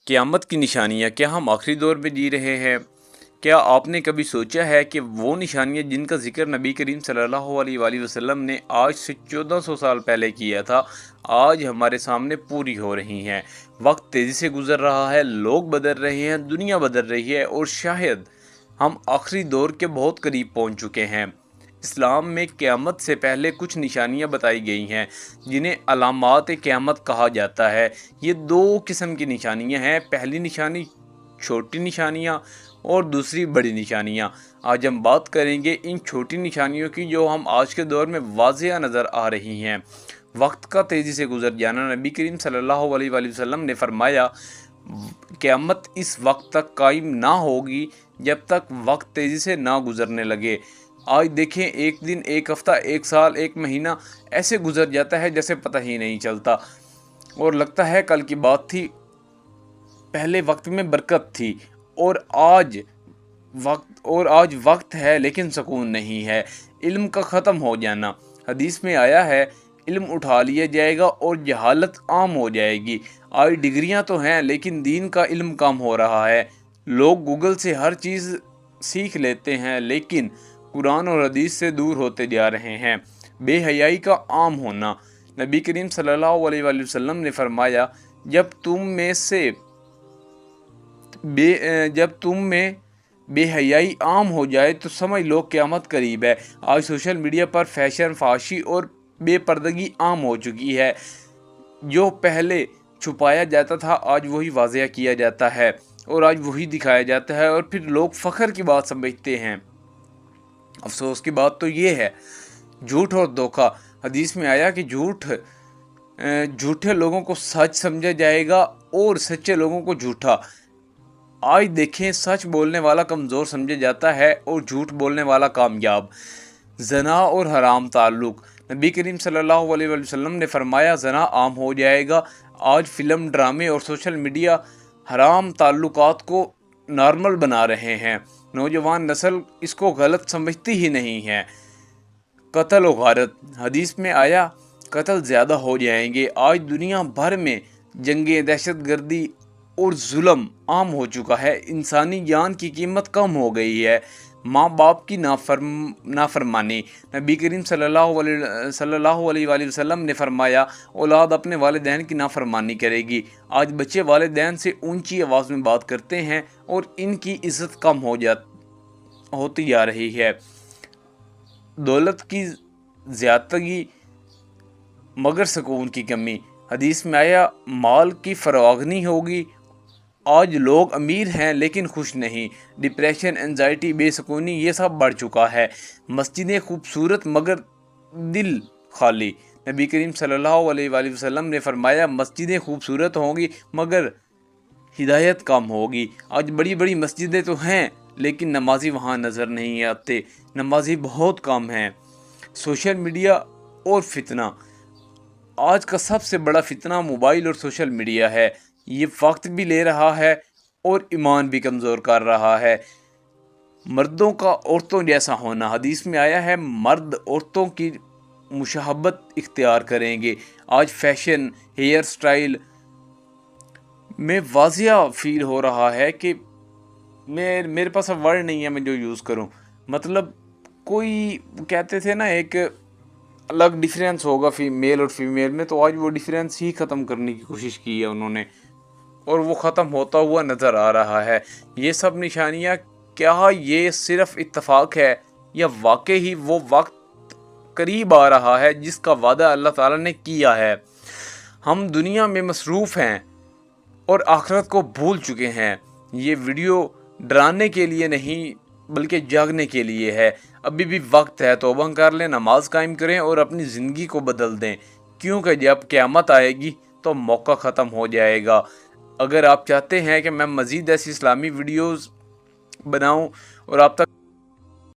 قیامت کی نشانیاں، کیا ہم آخری دور میں جی رہے ہیں؟ کیا آپ نے کبھی سوچا ہے کہ وہ نشانیاں جن کا ذکر نبی کریم صلی اللہ علیہ وآلہ وسلم نے آج سے 1400 سال پہلے کیا تھا، آج ہمارے سامنے پوری ہو رہی ہیں؟ وقت تیزی سے گزر رہا ہے، لوگ بدل رہے ہیں، دنیا بدل رہی ہے، اور شاید ہم آخری دور کے بہت قریب پہنچ چکے ہیں۔ اسلام میں قیامت سے پہلے کچھ نشانیاں بتائی گئی ہیں جنہیں علامات قیامت کہا جاتا ہے۔ یہ دو قسم کی نشانیاں ہیں، پہلی نشانی چھوٹی نشانیاں اور دوسری بڑی نشانیاں۔ آج ہم بات کریں گے ان چھوٹی نشانیوں کی جو ہم آج کے دور میں واضح نظر آ رہی ہیں۔ وقت کا تیزی سے گزر جانا، نبی کریم صلی اللہ علیہ وآلہ وسلم نے فرمایا قیامت اس وقت تک قائم نہ ہوگی جب تک وقت تیزی سے نہ گزرنے لگے۔ آج دیکھیں، ایک دن، ایک ہفتہ، ایک سال، ایک مہینہ ایسے گزر جاتا ہے جیسے پتہ ہی نہیں چلتا، اور لگتا ہے کل کی بات تھی۔ پہلے وقت میں برکت تھی، اور آج وقت ہے لیکن سکون نہیں ہے۔ علم کا ختم ہو جانا، حدیث میں آیا ہے علم اٹھا لیا جائے گا اور جہالت عام ہو جائے گی۔ آج ڈگریاں تو ہیں لیکن دین کا علم کم ہو رہا ہے۔ لوگ گوگل سے ہر چیز سیکھ لیتے ہیں لیکن قرآن اور حدیث سے دور ہوتے جا رہے ہیں۔ بے حیائی کا عام ہونا، نبی کریم صلی اللہ علیہ وآلہ وسلم نے فرمایا جب تم میں بے حیائی عام ہو جائے تو سمجھ لو قیامت قریب ہے۔ آج سوشل میڈیا پر فیشن، فحاشی اور بے پردگی عام ہو چکی ہے۔ جو پہلے چھپایا جاتا تھا آج وہی واضح کیا جاتا ہے، اور آج وہی دکھایا جاتا ہے، اور پھر لوگ فخر کی بات سمجھتے ہیں۔ افسوس کی بات تو یہ ہے، جھوٹ اور دھوکہ۔ حدیث میں آیا کہ جھوٹے لوگوں کو سچ سمجھا جائے گا اور سچے لوگوں کو جھوٹا۔ آج دیکھیں، سچ بولنے والا کمزور سمجھا جاتا ہے اور جھوٹ بولنے والا کامیاب۔ زنا اور حرام تعلق، نبی کریم صلی اللہ علیہ وآلہ وسلم نے فرمایا زنا عام ہو جائے گا۔ آج فلم، ڈرامے اور سوشل میڈیا حرام تعلقات کو نارمل بنا رہے ہیں۔ نوجوان نسل اس کو غلط سمجھتی ہی نہیں ہے۔ قتل و غارت، حدیث میں آیا قتل زیادہ ہو جائیں گے۔ آج دنیا بھر میں جنگیں، دہشت گردی اور ظلم عام ہو چکا ہے۔ انسانی جان کی قیمت کم ہو گئی ہے۔ ماں باپ کی نافرمانی، نبی کریم صلی اللہ علیہ وآلہ وسلم نے فرمایا اولاد اپنے والدین کی نافرمانی کرے گی۔ آج بچے والدین سے اونچی آواز میں بات کرتے ہیں اور ان کی عزت کم ہوتی جا رہی ہے۔ دولت کی زیادتی مگر سکون کی کمی، حدیث میں آیا مال کی فراوانی ہوگی۔ آج لوگ امیر ہیں لیکن خوش نہیں۔ ڈپریشن، انزائٹی، بے سکونی، یہ سب بڑھ چکا ہے۔ مسجدیں خوبصورت مگر دل خالی، نبی کریم صلی اللہ علیہ وآلہ وسلم نے فرمایا مسجدیں خوبصورت ہوں گی مگر ہدایت کم ہوگی۔ آج بڑی بڑی مسجدیں تو ہیں لیکن نمازی وہاں نظر نہیں آتے، نمازی بہت کم ہیں۔ سوشل میڈیا اور فتنہ، آج کا سب سے بڑا فتنہ موبائل اور سوشل میڈیا ہے۔ یہ وقت بھی لے رہا ہے اور ایمان بھی کمزور کر رہا ہے۔ مردوں کا عورتوں جیسا ہونا، حدیث میں آیا ہے مرد عورتوں کی مشابہت اختیار کریں گے۔ آج فیشن، ہیئر سٹائل میں واضح فیل ہو رہا ہے کہ میرے پاس اب ورڈ نہیں ہے میں جو یوز کروں، مطلب کوئی کہتے تھے نا ایک الگ ڈیفرینس ہوگا میل اور فیمیل میں، تو آج وہ ڈیفرینس ہی ختم کرنے کی کوشش کی ہے انہوں نے، اور وہ ختم ہوتا ہوا نظر آ رہا ہے۔ یہ سب نشانیاں، کیا یہ صرف اتفاق ہے یا واقعی وہ وقت قریب آ رہا ہے جس کا وعدہ اللہ تعالیٰ نے کیا ہے؟ ہم دنیا میں مصروف ہیں اور آخرت کو بھول چکے ہیں۔ یہ ویڈیو ڈرانے کے لیے نہیں بلکہ جاگنے کے لیے ہے۔ ابھی بھی وقت ہے، توبہ کر لیں، نماز قائم کریں اور اپنی زندگی کو بدل دیں، کیونکہ جب قیامت آئے گی تو موقع ختم ہو جائے گا۔ اگر آپ چاہتے ہیں کہ میں مزید ایسی اسلامی ویڈیوز بناؤں اور آپ تک